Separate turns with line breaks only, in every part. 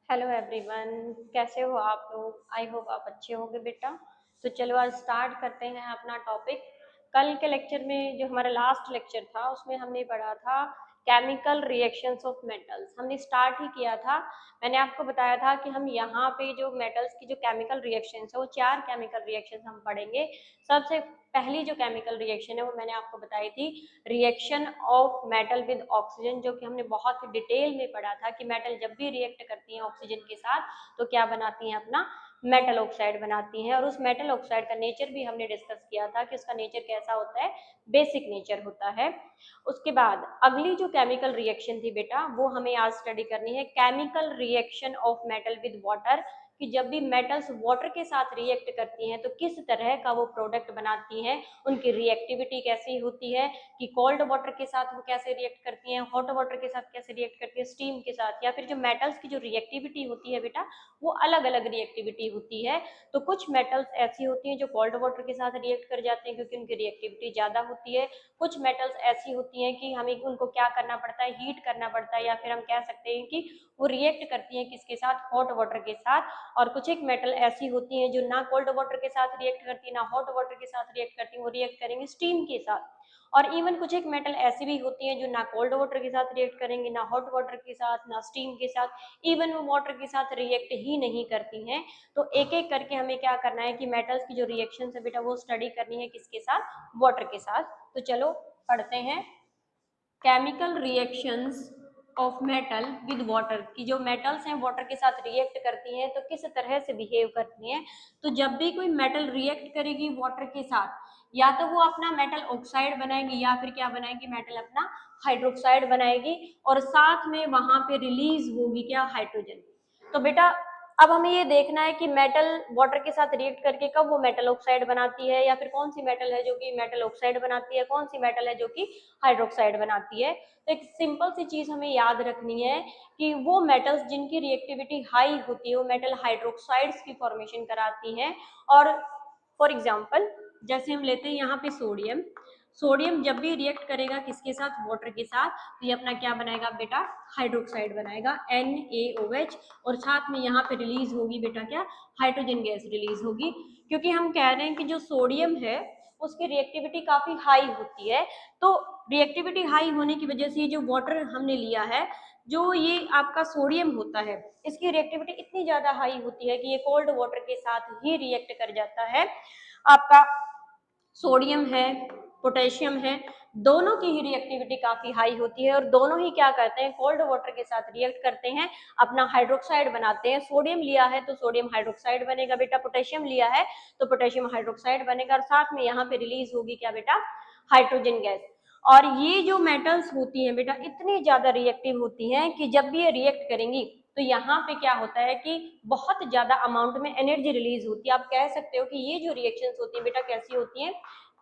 Hello everyone, कैसे हो आप लोग। आई होप आप अच्छे होंगे बेटा। तो चलो आज स्टार्ट करते हैं अपना टॉपिक। कल के लेक्चर में जो हमारा लास्ट लेक्चर था उसमें हमने पढ़ा था केमिकल रिएक्शंस ऑफ मेटल्स। हमने स्टार्ट ही किया था। मैंने आपको बताया था कि हम यहाँ पे जो मेटल्स की जो केमिकल रिएक्शंस है वो 4 केमिकल रिएक्शंस हम पढ़ेंगे। सबसे पहली जो केमिकल रिएक्शन है वो मैंने आपको बताई थी reaction of metal with oxygen, जो कि हमने बहुत ही डिटेल में पढ़ा था कि मेटल जब भी रिएक्ट करती हैं ऑक्सीजन के साथ तो क्या बनाती हैं, अपना मेटल ऑक्साइड बनाती हैं। और उस मेटल ऑक्साइड का नेचर भी हमने डिस्कस किया था कि उसका नेचर कैसा होता है, बेसिक नेचर होता है। उसके बाद अगली जो केमिकल रिएक्शन थी बेटा वो हमें आज स्टडी करनी है chemical reaction of metal with water, कि जब भी मेटल्स वाटर के साथ रिएक्ट करती हैं तो किस तरह का वो प्रोडक्ट बनाती हैं, उनकी रिएक्टिविटी कैसी होती है, कि कोल्ड वाटर के साथ वो कैसे रिएक्ट करती हैं, हॉट वाटर के साथ कैसे रिएक्ट करती है, स्टीम के साथ, या फिर जो मेटल्स की जो रिएक्टिविटी होती है बेटा वो अलग अलग रिएक्टिविटी होती है। तो कुछ मेटल्स ऐसी होती हैं जो कोल्ड वाटर के साथ रिएक्ट कर जाते हैं क्योंकि उनकी रिएक्टिविटी ज्यादा होती है। कुछ मेटल्स ऐसी होती हैं कि हमें उनको क्या करना पड़ता है, हीट करना पड़ता है, या फिर हम कह सकते हैं कि वो रिएक्ट करती हैं किसके साथ, हॉट वाटर के साथ। और कुछ एक मेटल ऐसी होती हैं जो ना कोल्ड वाटर के साथ रिएक्ट करती है ना हॉट वाटर के साथ रिएक्ट करती है, वो रिएक्ट करेंगे स्टीम के साथ। और इवन कुछ एक मेटल ऐसी भी होती हैं जो ना कोल्ड वाटर के साथ रिएक्ट करेंगी, ना हॉट वाटर के साथ, ना स्टीम के साथ, इवन वो वाटर के साथ रिएक्ट ही नहीं करती हैं। तो एक एक करके हमें क्या करना है कि मेटल्स की जो रिएक्शन है बेटा वो स्टडी करनी है किसके साथ, वाटर के साथ। तो चलो पढ़ते हैं chemical reactions of metal with water, की जो मेटल्स हैं वाटर के साथ रिएक्ट करती हैं तो किस तरह से बिहेव करती हैं। तो जब भी कोई मेटल रिएक्ट करेगी वाटर के साथ, या तो वो अपना मेटल ऑक्साइड बनाएगी या फिर क्या बनाएगी, मेटल अपना हाइड्रोक्साइड बनाएगी, और साथ में वहां पे रिलीज होगी क्या, हाइड्रोजन। तो बेटा अब हमें ये देखना है कि मेटल वाटर के साथ रिएक्ट करके कब वो मेटल ऑक्साइड बनाती है, या फिर कौन सी मेटल है जो कि मेटल ऑक्साइड बनाती है, कौन सी मेटल है जो कि हाइड्रोक्साइड बनाती है। तो एक सिंपल सी चीज हमें याद रखनी है कि वो मेटल्स जिनकी रिएक्टिविटी हाई होती है वो मेटल हाइड्रोक्साइड्स की फॉर्मेशन कराती हैं। और फॉर एग्जांपल जैसे हम लेते हैं यहाँ पे सोडियम, सोडियम जब भी रिएक्ट करेगा किसके साथ, वाटर के साथ, तो ये अपना क्या बनाएगा बेटा, हाइड्रोक्साइड बनाएगा NaOH, और साथ में यहाँ पे रिलीज होगी बेटा क्या, हाइड्रोजन गैस रिलीज होगी। क्योंकि हम कह रहे हैं कि जो सोडियम है उसकी रिएक्टिविटी काफी हाई होती है। तो रिएक्टिविटी हाई होने की वजह से जो वाटर हमने लिया है, जो ये आपका सोडियम होता है, इसकी रिएक्टिविटी इतनी ज्यादा हाई होती है कि ये कोल्ड वाटर के साथ ही रिएक्ट कर जाता है। आपका सोडियम है, पोटेशियम है, दोनों की ही रिएक्टिविटी काफी हाई होती है, और दोनों ही क्या करते हैं, कोल्ड वाटर के साथ रिएक्ट करते हैं, अपना हाइड्रोक्साइड बनाते हैं। सोडियम लिया है तो सोडियम हाइड्रोक्साइड बनेगा बेटा, पोटेशियम लिया है तो पोटेशियम हाइड्रोक्साइड बनेगा, और साथ में यहाँ पे रिलीज होगी क्या बेटा, हाइड्रोजन गैस। और ये जो मेटल्स होती हैं बेटा इतनी ज्यादा रिएक्टिव होती हैं कि जब भी ये रिएक्ट करेंगी तो यहाँ पे क्या होता है कि बहुत ज्यादा अमाउंट में एनर्जी रिलीज होती है। आप कह सकते हो कि ये जो रिएक्शंस होती है बेटा कैसी होती हैं,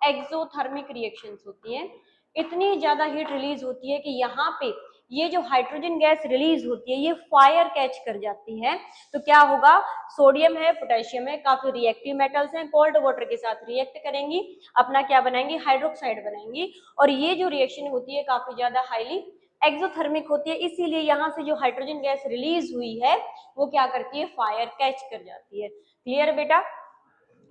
एक्सोथर्मिक रिएक्शंस होती हैं। इतनी ज्यादा हीट रिलीज होती है कि यहाँ पे ये जो हाइड्रोजन गैस रिलीज होती है ये फायर कैच कर जाती है। तो क्या होगा, सोडियम है, पोटेशियम है, काफी रिएक्टिव मेटल्स हैं, कोल्ड वाटर के साथ रिएक्ट करेंगी, अपना क्या बनाएंगी, हाइड्रोक्साइड बनाएंगी, और ये जो रिएक्शन होती है काफी ज्यादा हाईली एक्सोथर्मिक होती है। इसीलिए यहाँ से जो हाइड्रोजन गैस रिलीज हुई है वो क्या करती है, फायर कैच कर जाती है। क्लियर बेटा।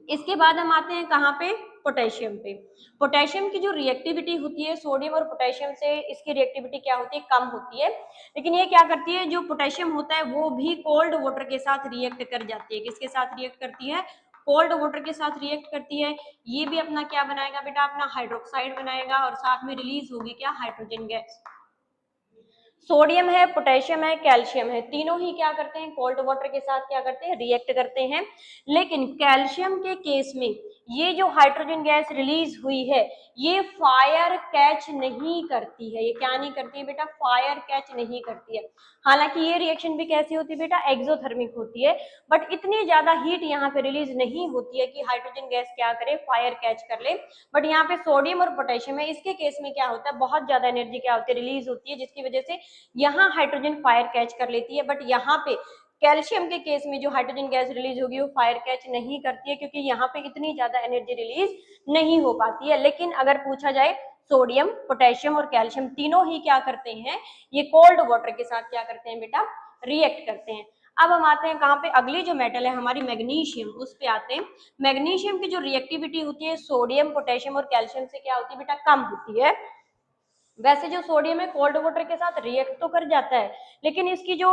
इसके बाद हम आते हैं कहाँ पे, पोटेशियम पे। पोटेशियम की जो रिएक्टिविटी होती है सोडियम और पोटेशियम से, इसकी रिएक्टिविटी क्या होती है, कम होती है। लेकिन ये क्या करती है, जो पोटेशियम होता है वो भी कोल्ड वाटर के साथ रिएक्ट कर जाती है। किसके साथ रिएक्ट करती है, कोल्ड वाटर के साथ रिएक्ट करती है। ये भी अपना क्या बनाएगा बेटा, अपना हाइड्रोक्साइड बनाएगा, और साथ में रिलीज होगी क्या, हाइड्रोजन गैस। सोडियम है, पोटेशियम है, कैल्शियम है, तीनों ही क्या करते हैं, कोल्ड वाटर के साथ क्या करते हैं, रिएक्ट करते हैं। लेकिन कैल्शियम के केस में ये जो हाइड्रोजन गैस रिलीज हुई है ये फायर कैच नहीं करती है। ये क्या नहीं करती है बेटा, फायर कैच नहीं करती है। हालांकि ये रिएक्शन भी कैसी होती है बेटा, एक्सोथर्मिक होती है, बट इतनी ज्यादा हीट यहाँ पे रिलीज नहीं होती है कि हाइड्रोजन गैस क्या करे, फायर कैच कर ले। बट यहाँ पे सोडियम और पोटेशियम है, इसके केस में क्या होता है, बहुत ज्यादा एनर्जी क्या होती है, रिलीज होती है, जिसकी वजह से यहाँ हाइड्रोजन फायर कैच कर लेती है। बट यहाँ पे कैल्शियम के केस में जो हाइड्रोजन गैस रिलीज होगी वो फायर कैच नहीं करती है, क्योंकि यहाँ पे इतनी ज्यादा एनर्जी रिलीज नहीं हो पाती है। लेकिन अगर पूछा जाए, सोडियम, पोटेशियम और कैल्शियम तीनों ही क्या करते हैं, ये कोल्ड वाटर के साथ क्या करते हैं बेटा, रिएक्ट करते हैं। अब हम आते हैं कहाँ पे, अगली जो मेटल है हमारी मैग्नीशियम, उस पे आते हैं। मैग्नीशियम की जो रिएक्टिविटी होती है सोडियम, पोटेशियम और कैल्शियम से क्या होती है बेटा, कम होती है। वैसे जो सोडियम है कोल्ड वाटर के साथ रिएक्ट तो कर जाता है, लेकिन इसकी जो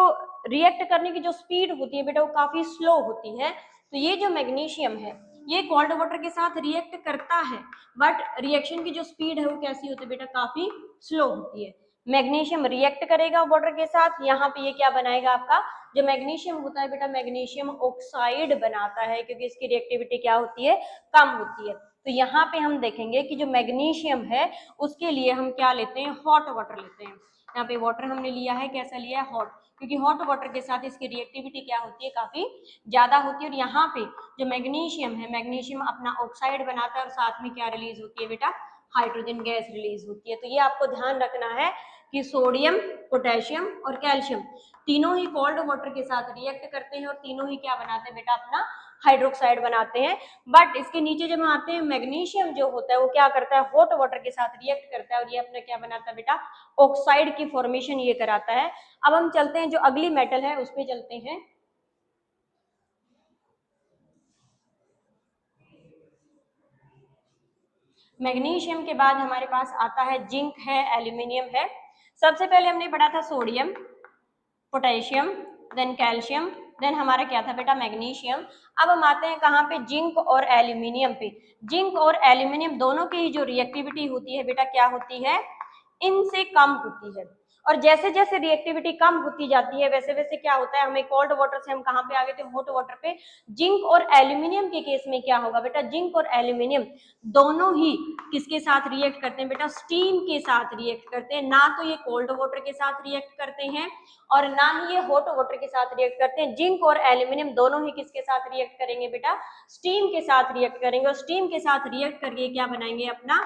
रिएक्ट करने की जो स्पीड होती है बेटा वो काफी स्लो होती है। तो ये जो मैग्नीशियम है ये कोल्ड वाटर के साथ रिएक्ट करता है, बट रिएक्शन की जो स्पीड है वो कैसी होती है बेटा, काफी स्लो होती है। मैग्नीशियम रिएक्ट करेगा वाटर के साथ, यहाँ पे ये क्या बनाएगा आपका, जो मैग्नीशियम होता है बेटा मैग्नीशियम ऑक्साइड बनाता है, क्योंकि इसकी रिएक्टिविटी क्या होती है, कम होती है। तो यहाँ पे हम देखेंगे कि जो मैग्नीशियम है उसके लिए हम क्या लेते हैं, हॉट वाटर लेते हैं। यहाँ पे वाटर हमने लिया है, कैसा लिया है, हॉट, क्योंकि हॉट वाटर के साथ इसकी रिएक्टिविटी क्या होती है, काफी ज्यादा होती है। और यहाँ पे जो मैग्नीशियम है, मैग्नीशियम अपना ऑक्साइड बनाता है और साथ में क्या रिलीज होती है बेटा, हाइड्रोजन गैस रिलीज होती है। तो ये आपको ध्यान रखना है कि सोडियम, पोटेशियम और कैल्शियम तीनों ही कोल्ड वाटर के साथ रिएक्ट करते हैं और तीनों ही क्या बनाते हैं बेटा, अपना हाइड्रोक्साइड बनाते हैं। बट इसके नीचे जब हम आते हैं, मैग्नीशियम जो होता है वो क्या करता है, हॉट वाटर के साथ रिएक्ट करता है और ये अपना क्या बनाता है बेटा, ऑक्साइड की फॉर्मेशन ये कराता है। अब हम चलते हैं जो अगली मेटल है उस पर चलते हैं। मैग्नीशियम के बाद हमारे पास आता है जिंक है, एल्यूमिनियम है। सबसे पहले हमने पढ़ा था sodium, potassium, then calcium, then हमारा क्या था बेटा, मैग्नीशियम। अब हम आते हैं कहाँ पे, जिंक और एल्यूमिनियम पे। जिंक और एल्यूमिनियम दोनों की जो रिएक्टिविटी होती है बेटा क्या होती है, इनसे कम होती है। और जैसे जैसे रिएक्टिविटी कम होती जाती है वैसे वैसे क्या होता है, हमें कोल्ड वाटर से हम कहाँ पे आ गए थे, हॉट वाटर पे। जिंक और एल्यूमिनियम के केस में क्या होगा बेटा, जिंक और एल्यूमिनियम दोनों ही किसके साथ रिएक्ट करते हैं बेटा, स्टीम के साथ रिएक्ट करते हैं। ना तो ये कोल्ड वाटर के साथ रिएक्ट करते हैं और ना ही ये हॉट वाटर के साथ रिएक्ट करते हैं। जिंक और एल्यूमिनियम दोनों ही किसके साथ रिएक्ट करेंगे बेटा, स्टीम के साथ रिएक्ट करेंगे। और स्टीम के साथ रिएक्ट करके क्या बनाएंगे, अपना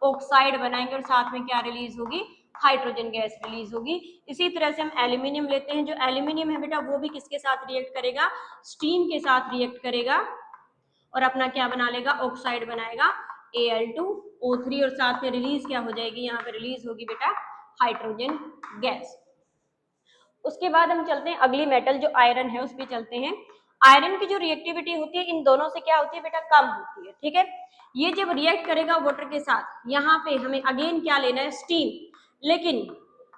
ऑक्साइड बनाएंगे और साथ में क्या रिलीज होगी, हाइड्रोजन गैस रिलीज होगी। इसी तरह से हम एल्यूमिनियम लेते हैं। जो एल्यूमिनियम है बेटा वो भी किसके साथ रिएक्ट करेगा, स्टीम के साथ रिएक्ट करेगा और अपना क्या बना लेगा, ऑक्साइड बनाएगा Al2O3 और साथ में रिलीज क्या हो जाएगी, यहाँ पे रिलीज होगी बेटा हाइड्रोजन गैस। उसके बाद हम चलते हैं अगली मेटल जो आयरन है उस पर चलते हैं। आयरन की जो रिएक्टिविटी होती है इन दोनों से क्या होती है बेटा, कम होती है। ठीक है, ये जब रिएक्ट करेगा वाटर के साथ, यहाँ पे हमें अगेन क्या लेना है, स्टीम। लेकिन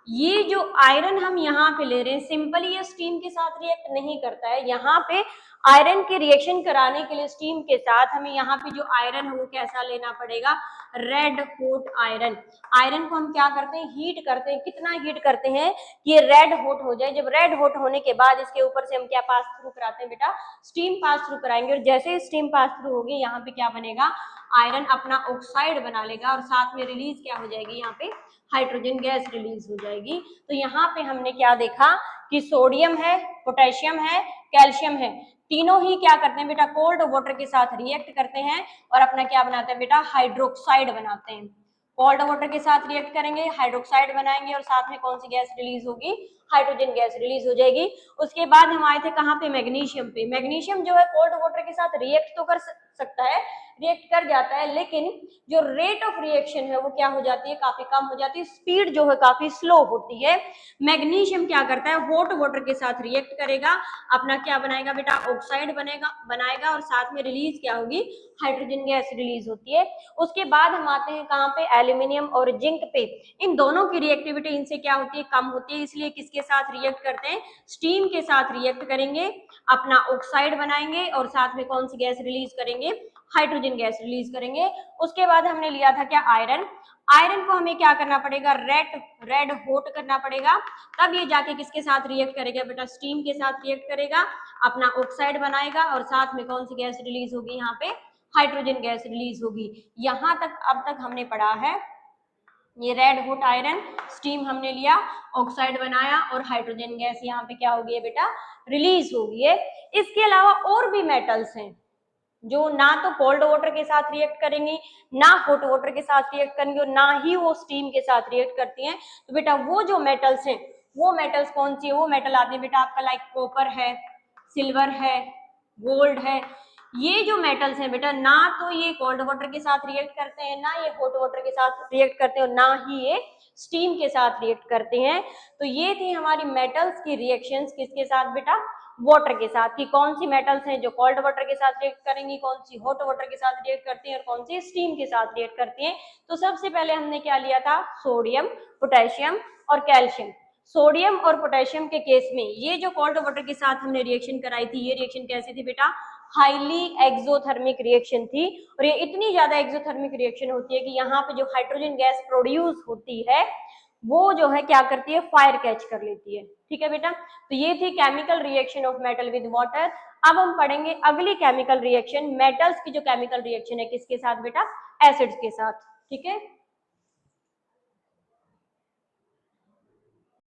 ये जो आयरन हम यहाँ पे ले रहे हैं सिंपली ये स्टीम के साथ रिएक्ट नहीं करता है। यहाँ पे आयरन के रिएक्शन कराने के लिए स्टीम के साथ हमें यहाँ पे जो आयरन है वो कैसा लेना पड़ेगा, रेड हॉट आयरन। आयरन को हम क्या करते हैं, हीट करते हैं। कितना हीट करते हैं कि ये रेड हॉट हो जाए। जब रेड हॉट होने के बाद इसके ऊपर से हम क्या पास थ्रू कराते हैं बेटा, स्टीम पास थ्रू कराएंगे। और जैसे ही स्टीम पास थ्रू होगी यहाँ पे क्या बनेगा, आयरन अपना ऑक्साइड बना लेगा और साथ में रिलीज क्या हो जाएगी, यहाँ पे हाइड्रोजन गैस रिलीज हो जाएगी। तो यहाँ पे हमने क्या देखा कि सोडियम है, पोटेशियम है, कैल्शियम है, तीनों ही क्या करते हैं बेटा, कोल्ड वाटर के साथ रिएक्ट करते हैं और अपना क्या बनाते हैं बेटा, हाइड्रोक्साइड बनाते हैं। कोल्ड वाटर के साथ रिएक्ट करेंगे, हाइड्रोक्साइड बनाएंगे और साथ में कौन सी गैस रिलीज होगी, हाइड्रोजन गैस रिलीज हो जाएगी। उसके बाद हम आए थे कहाँ पे, मैग्नीशियम पे। मैग्नीशियम जो है कोल्ड वाटर के साथ रिएक्ट तो कर सकता है, रिएक्ट कर जाता है, लेकिन जो रेट ऑफ रिएक्शन है वो क्या हो जाती है, काफी कम हो जाती है। स्पीड जो है काफी स्लो होती है। मैग्नीशियम क्या करता है, हॉट वाटर के साथ रिएक्ट करेगा, अपना क्या बनाएगा बेटा, ऑक्साइड बनाएगा और साथ में रिलीज क्या होगी, हाइड्रोजन गैस रिलीज होती है। उसके बाद हम आते हैं कहाँ पे, एल्यूमिनियम और जिंक पे। इन दोनों की रिएक्टिविटी इनसे क्या होती है, कम होती है। इसलिए किसके साथ रिएक्ट करते हैं, स्टीम के साथ रिएक्ट करेंगे, अपना ऑक्साइड बनाएंगे और साथ में कौन सी गैस रिलीज करेंगे, हाइड्रोजन गैस रिलीज करेंगे। उसके बाद हमने लिया था क्या, आयरन। आयरन को हमें क्या करना पड़ेगा, रेड हॉट करना पड़ेगा, तब ये जाके किसके साथ रिएक्ट करेगा बेटा, स्टीम के साथ रिएक्ट करेगा, अपना ऑक्साइड बनाएगा और साथ में कौन सी गैस रिलीज होगी, यहाँ पे हाइड्रोजन गैस रिलीज होगी। यहां तक अब तक हमने पढ़ा है ये रेड हॉट आयरन, स्टीम हमने लिया, ऑक्साइड बनाया और हाइड्रोजन गैस यहाँ पे क्या होगी बेटा, रिलीज होगी है। इसके अलावा और भी मेटल्स हैं जो ना तो कोल्ड वाटर के साथ रिएक्ट करेंगी, ना हॉट वाटर के साथ रिएक्ट करेंगी और ना ही वो स्टीम के साथ रिएक्ट करती हैं। तो बेटा वो जो मेटल्स हैं वो मेटल्स कौन सी है, वो मेटल आते हैं बेटा आपका लाइक कॉपर है, सिल्वर है, गोल्ड है। ये जो मेटल्स हैं बेटा, ना तो ये कोल्ड वाटर के साथ रिएक्ट करते हैं, ना ये हॉट वाटर के साथ रिएक्ट करते हैं, और ना ही ये स्टीम के साथ रिएक्ट करते हैं। तो ये थी हमारी मेटल्स की रिएक्शंस किसके साथ बेटा, वाटर के साथ, कि कौन सी मेटल्स हैं जो कोल्ड वाटर के साथ रिएक्ट करेंगी, कौन सी हॉट वाटर के साथ रिएक्ट करती हैं, और कौन सी स्टीम के साथ रिएक्ट करती हैं। तो सबसे पहले हमने क्या लिया था, सोडियम, पोटेशियम और कैल्शियम। सोडियम और पोटेशियम के केस में ये जो कोल्ड वाटर के साथ हमने रिएक्शन कराई थी, ये रिएक्शन कैसी थी बेटा, हाईली एक्सोथर्मिक रिएक्शन थी। और ये इतनी ज्यादा एक्सोथर्मिक रिएक्शन होती है कि यहाँ पे जो हाइड्रोजन गैस प्रोड्यूस होती है वो जो है क्या करती है, फायर कैच कर लेती है। ठीक है बेटा, तो ये थी chemical reaction of metal with water. अब हम पढ़ेंगे अगली केमिकल रिएक्शन, मेटल्स की जो केमिकल रिएक्शन है किसके साथ बेटा, एसिड्स के साथ। ठीक है,